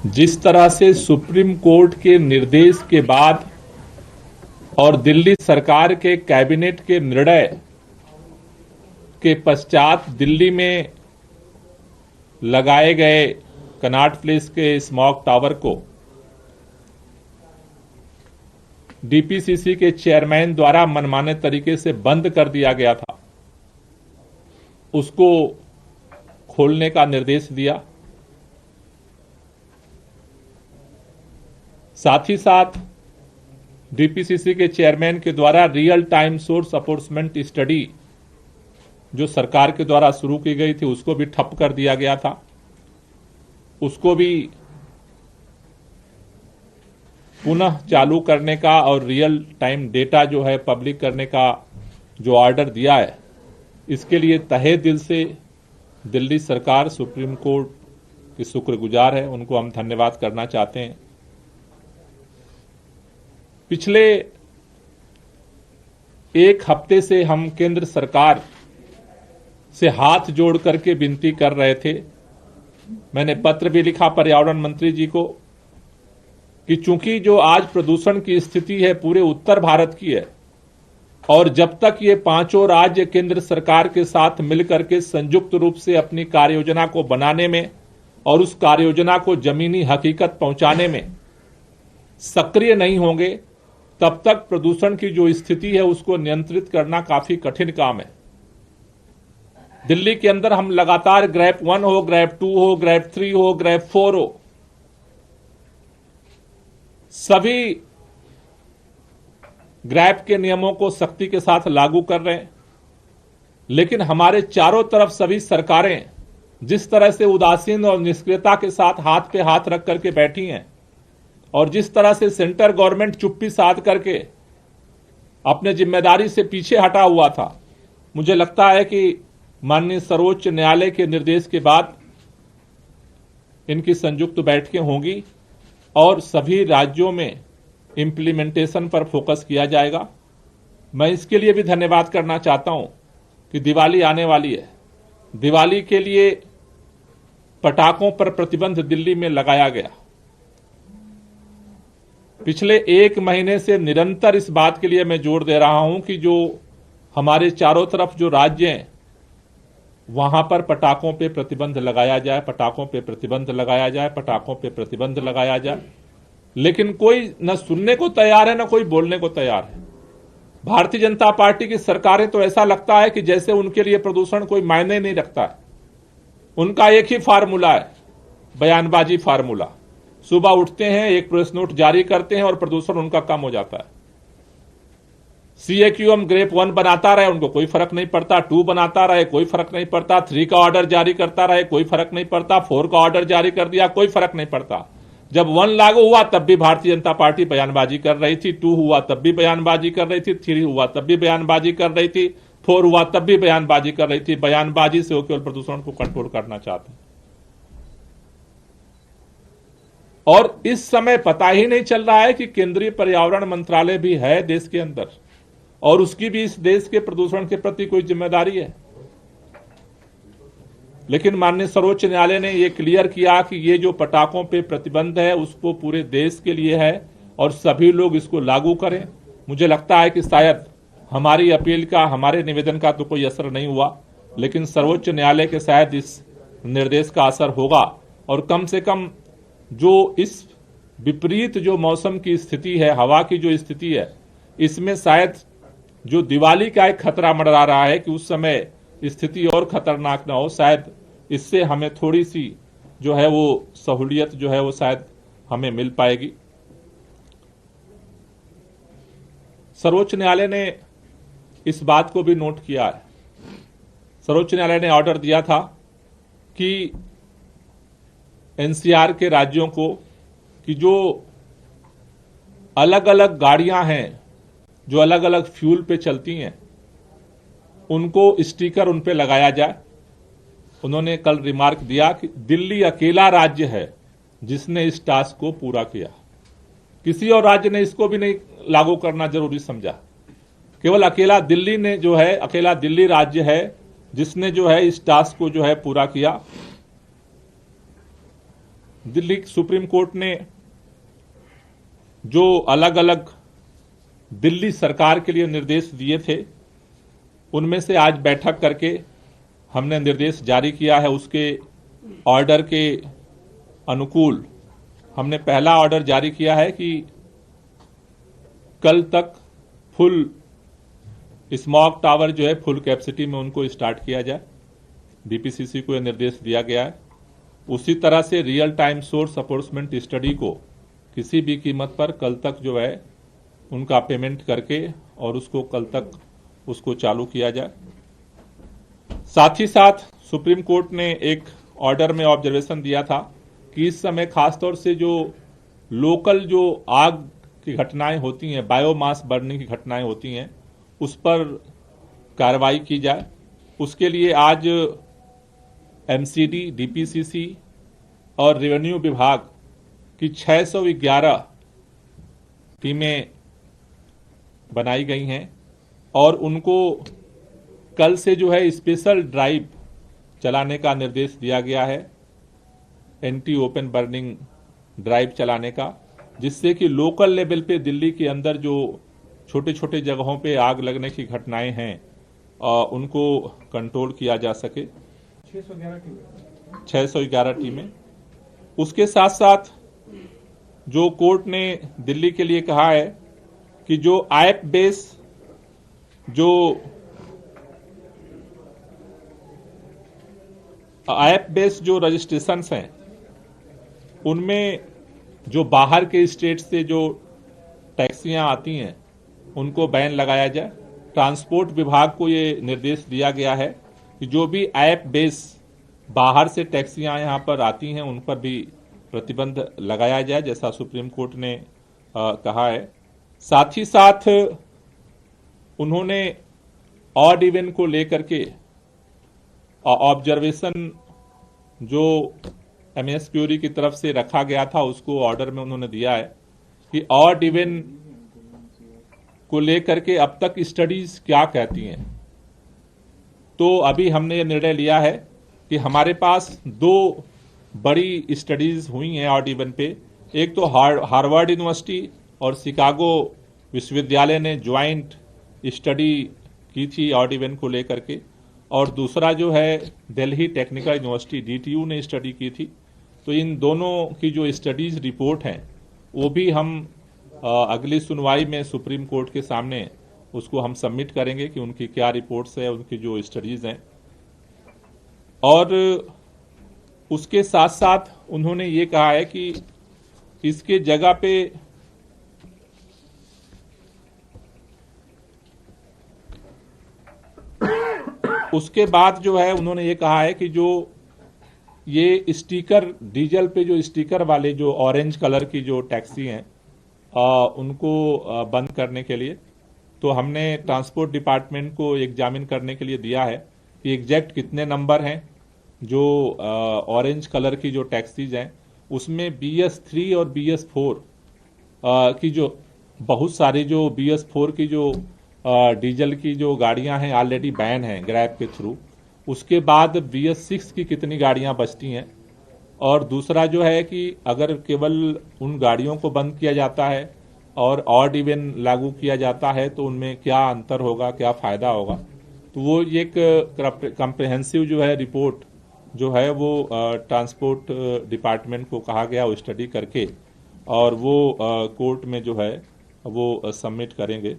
जिस तरह से सुप्रीम कोर्ट के निर्देश के बाद और दिल्ली सरकार के कैबिनेट के निर्णय के पश्चात दिल्ली में लगाए गए कनॉट प्लेस के स्मॉग टावर को डीपीसीसी के चेयरमैन द्वारा मनमाने तरीके से बंद कर दिया गया था, उसको खोलने का निर्देश दिया। साथ ही साथ डीपीसीसी के चेयरमैन के द्वारा रियल टाइम सोर्स अपोर्समेंट स्टडी जो सरकार के द्वारा शुरू की गई थी उसको भी ठप कर दिया गया था, उसको भी पुनः चालू करने का और रियल टाइम डेटा जो है पब्लिक करने का जो ऑर्डर दिया है, इसके लिए तहे दिल से दिल्ली सरकार, सुप्रीम कोर्ट की शुक्रगुजार है, उनको हम धन्यवाद करना चाहते हैं। पिछले एक हफ्ते से हम केंद्र सरकार से हाथ जोड़ करके विनती कर रहे थे, मैंने पत्र भी लिखा पर्यावरण मंत्री जी को कि चूंकि जो आज प्रदूषण की स्थिति है पूरे उत्तर भारत की है और जब तक ये पांचों राज्य केंद्र सरकार के साथ मिलकर के संयुक्त रूप से अपनी कार्ययोजना को बनाने में और उस कार्ययोजना को जमीनी हकीकत पहुंचाने में सक्रिय नहीं होंगे, तब तक प्रदूषण की जो स्थिति है उसको नियंत्रित करना काफी कठिन काम है। दिल्ली के अंदर हम लगातार ग्रैप 1 हो, ग्रैप 2 हो, ग्रैप 3 हो, ग्रैप 4 हो, सभी ग्रैप के नियमों को सख्ती के साथ लागू कर रहे हैं, लेकिन हमारे चारों तरफ सभी सरकारें जिस तरह से उदासीन और निष्क्रियता के साथ हाथ पे हाथ रख करके बैठी हैं और जिस तरह से सेंटर गवर्नमेंट चुप्पी साध करके अपने जिम्मेदारी से पीछे हटा हुआ था, मुझे लगता है कि माननीय सर्वोच्च न्यायालय के निर्देश के बाद इनकी संयुक्त बैठकें होंगी और सभी राज्यों में इंप्लीमेंटेशन पर फोकस किया जाएगा। मैं इसके लिए भी धन्यवाद करना चाहता हूं कि दिवाली आने वाली है, दिवाली के लिए पटाखों पर प्रतिबंध दिल्ली में लगाया गया। पिछले एक महीने से निरंतर इस बात के लिए मैं जोर दे रहा हूं कि जो हमारे चारों तरफ जो राज्य हैं वहां पर पटाखों पे प्रतिबंध लगाया जाए, पटाखों पे प्रतिबंध लगाया जाए, पटाखों पे प्रतिबंध लगाया जाए, लेकिन कोई न सुनने को तैयार है न कोई बोलने को तैयार है। भारतीय जनता पार्टी की सरकारें तो ऐसा लगता है कि जैसे उनके लिए प्रदूषण कोई मायने नहीं रखता है। उनका एक ही फार्मूला है, बयानबाजी फार्मूला। सुबह उठते हैं, एक प्रेस नोट जारी करते हैं और प्रदूषण उनका कम हो जाता है। CAQM ग्रेप 1 बनाता रहे, उनको कोई फर्क नहीं पड़ता, 2 बनाता रहे, कोई फर्क नहीं पड़ता, 3 का ऑर्डर जारी करता रहे, कोई फर्क नहीं पड़ता, 4 का ऑर्डर जारी कर दिया, कोई फर्क नहीं पड़ता। जब 1 लागू हुआ तब भी भारतीय जनता पार्टी बयानबाजी कर रही थी, 2 हुआ तब भी बयानबाजी कर रही थी, 3 हुआ तब भी बयानबाजी कर रही थी, 4 हुआ तब भी बयानबाजी कर रही थी। बयानबाजी से वो केवल प्रदूषण को कंट्रोल करना चाहते हैं और इस समय पता ही नहीं चल रहा है कि केंद्रीय पर्यावरण मंत्रालय भी है देश के अंदर और उसकी भी इस देश के प्रदूषण के प्रति कोई जिम्मेदारी है। लेकिन माननीय सर्वोच्च न्यायालय ने यह क्लियर किया कि ये जो पटाखों पे प्रतिबंध है उसको पूरे देश के लिए है और सभी लोग इसको लागू करें। मुझे लगता है कि शायद हमारी अपील का, हमारे निवेदन का तो कोई असर नहीं हुआ, लेकिन सर्वोच्च न्यायालय के शायद इस निर्देश का असर होगा और कम से कम जो इस विपरीत जो मौसम की स्थिति है, हवा की जो स्थिति है, इसमें शायद जो दिवाली का एक खतरा मंडरा रहा है कि उस समय स्थिति और खतरनाक ना हो, शायद इससे हमें थोड़ी सी जो है वो सहूलियत जो है वो शायद हमें मिल पाएगी। सर्वोच्च न्यायालय ने इस बात को भी नोट किया है। सर्वोच्च न्यायालय ने ऑर्डर दिया था कि एनसीआर के राज्यों को कि जो अलग अलग गाड़ियां हैं जो अलग अलग फ्यूल पे चलती हैं उनको स्टिकर उन पे लगाया जाए। उन्होंने कल रिमार्क दिया कि दिल्ली अकेला राज्य है जिसने इस टास्क को पूरा किया, किसी और राज्य ने इसको भी नहीं लागू करना जरूरी समझा, केवल अकेला दिल्ली ने जो है, अकेला दिल्ली राज्य है जिसने जो है इस टास्क को जो है पूरा किया। दिल्ली सुप्रीम कोर्ट ने जो अलग अलग दिल्ली सरकार के लिए निर्देश दिए थे, उनमें से आज बैठक करके हमने निर्देश जारी किया है। उसके ऑर्डर के अनुकूल हमने पहला ऑर्डर जारी किया है कि कल तक फुल स्मॉग टावर जो है फुल कैपेसिटी में उनको स्टार्ट किया जाए। डीपीसीसी को यह निर्देश दिया गया है। उसी तरह से रियल टाइम सोर्स अप्रोचमेंट स्टडी को किसी भी कीमत पर कल तक जो है उनका पेमेंट करके और उसको कल तक उसको चालू किया जाए। साथ ही साथ सुप्रीम कोर्ट ने एक ऑर्डर में ऑब्जर्वेशन दिया था कि इस समय खासतौर से जो लोकल जो आग की घटनाएं होती हैं, बायोमास बर्निंग की घटनाएं होती हैं, उस पर कार्रवाई की जाए। उसके लिए आज एमसीडी, डीपीसीसी और रेवेन्यू विभाग की 611 टीमें बनाई गई हैं और उनको कल से जो है स्पेशल ड्राइव चलाने का निर्देश दिया गया है, एंटी ओपन बर्निंग ड्राइव चलाने का, जिससे कि लोकल लेवल पे दिल्ली के अंदर जो छोटे छोटे जगहों पे आग लगने की घटनाएं हैं उनको कंट्रोल किया जा सके। 611 टीमें। उसके साथ साथ जो कोर्ट ने दिल्ली के लिए कहा है कि जो ऐप बेस जो रजिस्ट्रेशंस हैं, उनमें जो बाहर के स्टेट से जो टैक्सियां आती हैं उनको बैन लगाया जाए। ट्रांसपोर्ट विभाग को ये निर्देश दिया गया है कि जो भी ऐप बेस बाहर से टैक्सियां यहां पर आती हैं उन पर भी प्रतिबंध लगाया जाए, जैसा सुप्रीम कोर्ट ने कहा है। साथ ही साथ उन्होंने ऑड इवन को लेकर के ऑब्जर्वेशन जो एमएस प्यूरी की तरफ से रखा गया था, उसको ऑर्डर में उन्होंने दिया है कि ऑड इवन को लेकर के अब तक स्टडीज क्या कहती हैं। तो अभी हमने ये निर्णय लिया है कि हमारे पास 2 बड़ी स्टडीज हुई हैं ऑड इवन पे। एक तो हार्वर्ड यूनिवर्सिटी और शिकागो विश्वविद्यालय ने ज्वाइंट स्टडी की थी ऑड इवन को लेकर के, और दूसरा जो है दिल्ली टेक्निकल यूनिवर्सिटी डीटीयू ने स्टडी की थी। तो इन दोनों की जो स्टडीज रिपोर्ट हैं वो भी हम अगली सुनवाई में सुप्रीम कोर्ट के सामने उसको हम सबमिट करेंगे कि उनकी क्या रिपोर्ट्स है, उनकी जो स्टडीज हैं। और उसके साथ साथ उन्होंने ये कहा है कि इसके जगह पे उसके बाद जो है उन्होंने ये कहा है कि जो ये स्टिकर डीजल पे जो स्टिकर वाले जो ऑरेंज कलर की जो टैक्सी हैं उनको बंद करने के लिए, तो हमने ट्रांसपोर्ट डिपार्टमेंट को एग्जामिन करने के लिए दिया है कि एग्जैक्ट कितने नंबर हैं जो ऑरेंज कलर की जो टैक्सीज हैं, उसमें BS3 और BS4 की जो बहुत सारी जो BS4 की जो डीजल की जो गाड़ियां हैं ऑलरेडी बैन हैं ग्रैब के थ्रू। उसके बाद BS6 की कितनी गाड़ियां बचती हैं, और दूसरा जो है कि अगर केवल उन गाड़ियों को बंद किया जाता है और ऑड इवन लागू किया जाता है तो उनमें क्या अंतर होगा, क्या फायदा होगा। तो वो एक कम्प्रिहेंसिव जो है रिपोर्ट जो है वो ट्रांसपोर्ट डिपार्टमेंट को कहा गया वो स्टडी करके और वो कोर्ट में जो है वो सबमिट करेंगे।